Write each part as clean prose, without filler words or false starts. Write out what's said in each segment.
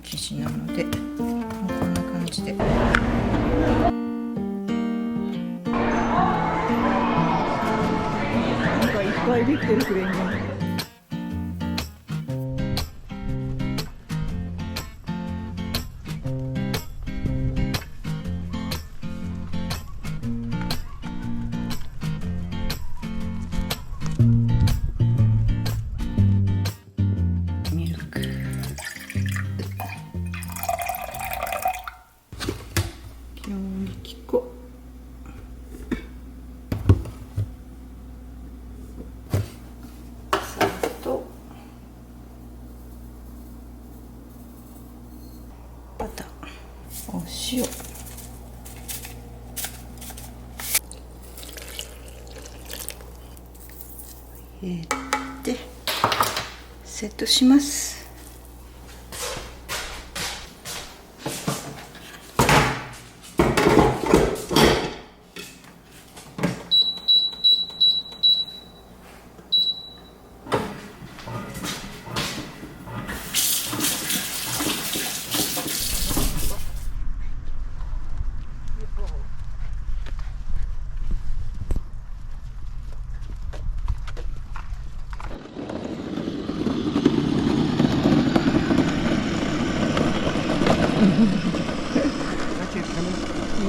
生地なので、もうこんな感じで。なんかいっぱいできてるクレーンが。ミルク、強力粉、砂糖、バター、お塩、入れてセットします。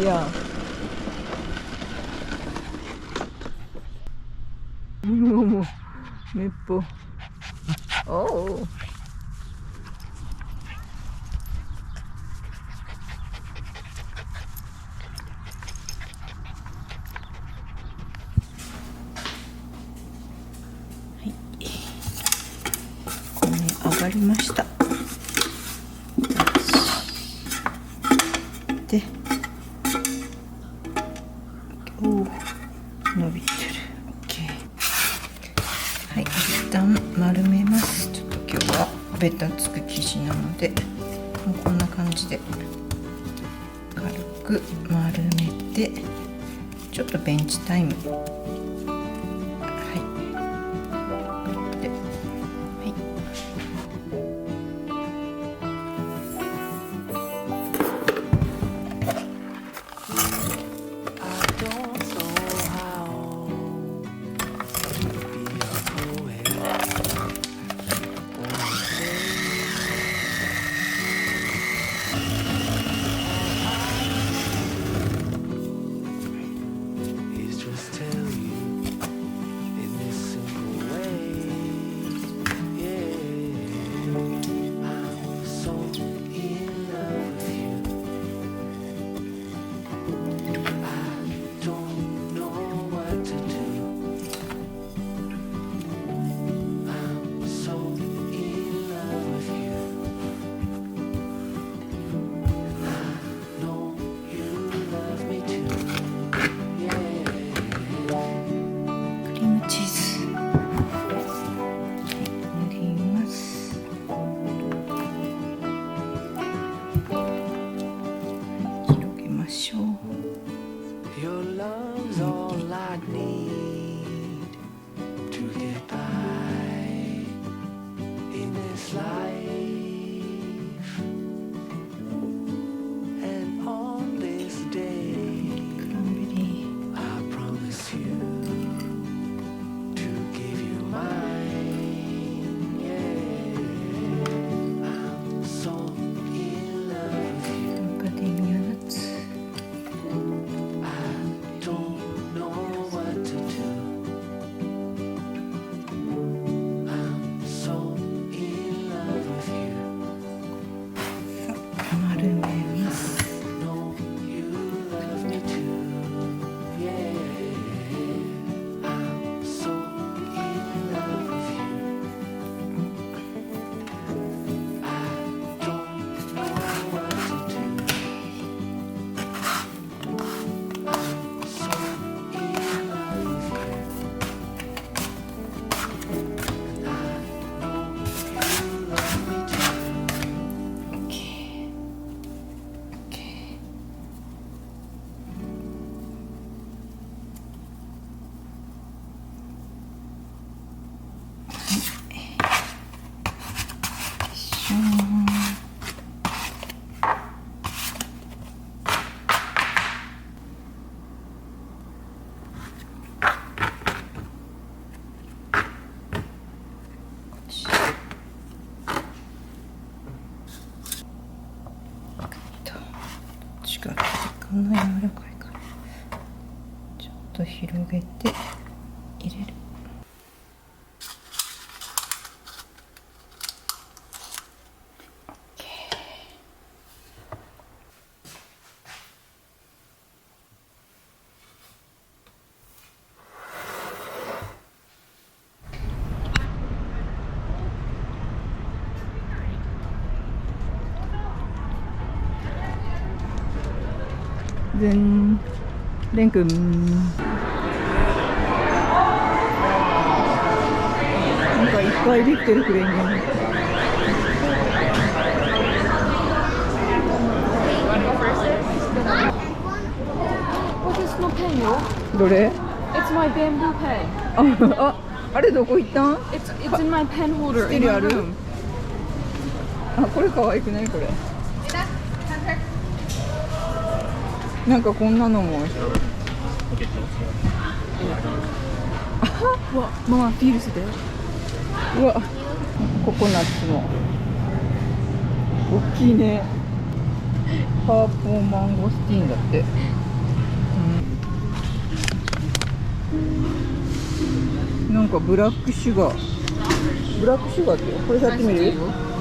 いや。もうめっぽ。おお。上がりました。で、おお、伸びてる。OK。はい、一旦丸めます。ちょっと今日はベタつく生地なので、もうこんな感じで軽く丸めて、ちょっとベンチタイム。ちがこんな柔らかいからちょっと広げて入れる。レン君、なんかいっぱいできてるクレーンが。どれ？ It's my bamboo pen. あれどこ行ったん？ It's in my pen holder ステ in リ my ある？ room. これ可愛くないこれ？なんかこんなのも。うわ、ママビールして。うわ、ココナッツの大きいね。パーポーマンゴスティーンだって、なんかブラックシュガーってこれ買ってみる？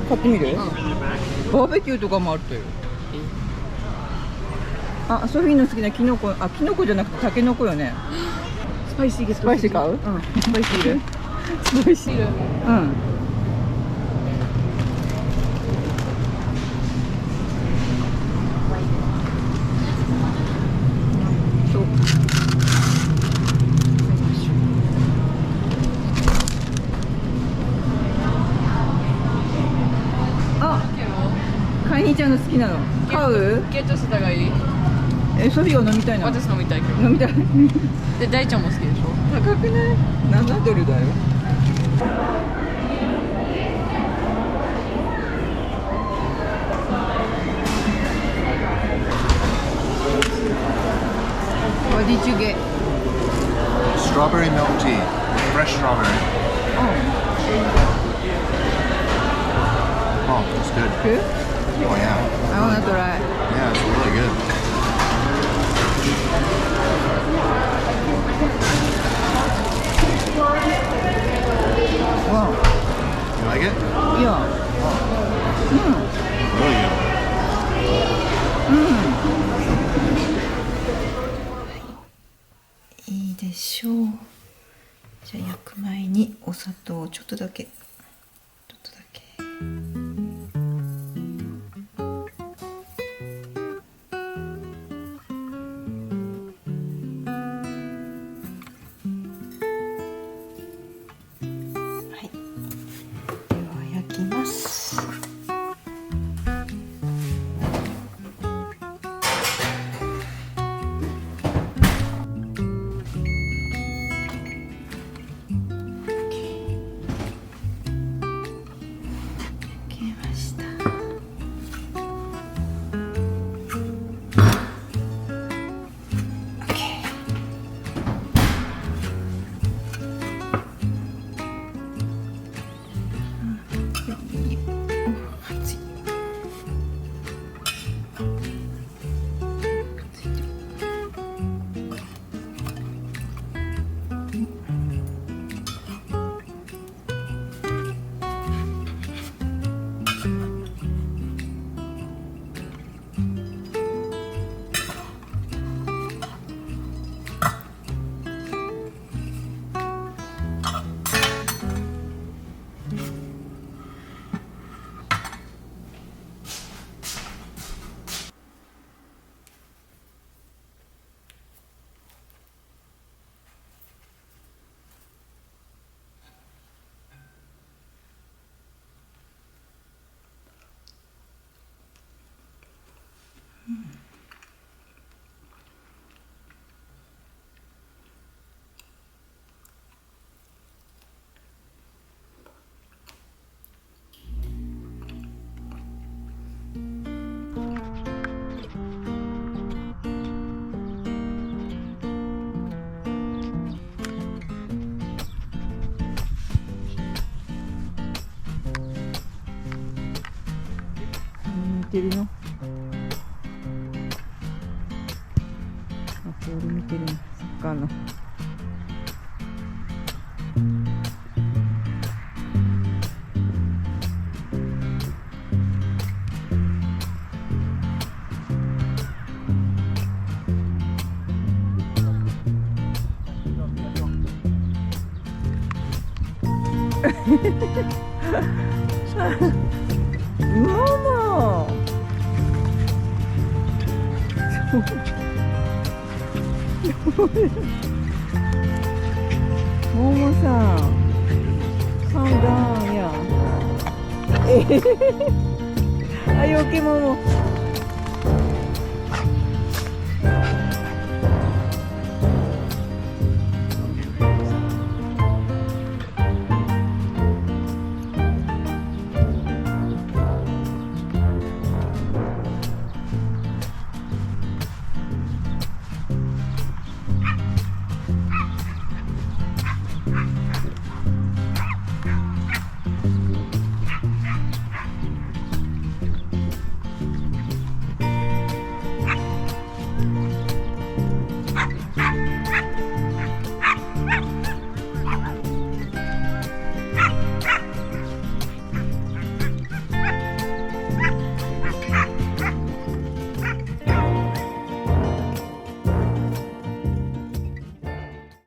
買ってみる？バーベキューとかもあるとよ。ソフィーの好きなキノコ、キノコじゃなくてタケノコよね。スパイシースパイシー買う？スパイシーいる？スパイシーいる？そう。カイニーちゃんの好きなの買う？ゲットしたがいい？ソフィーは飲みたいな。私飲みたいけど。飲みたい。で、大ちゃんも好きでしょ？高くない？7ドルだよ。What did you get? Strawberry milk tea, fresh strawberry. Oh, it's good. Good? Oh yeah. I wanna try. Yeah, it's really good. Wow. You like it? Yeah. Really good. いいでしょう。じゃあ焼く前にお砂糖をちょっとだけ。似てるの？中の。ママももさん、カンダンや。あ、よけもも。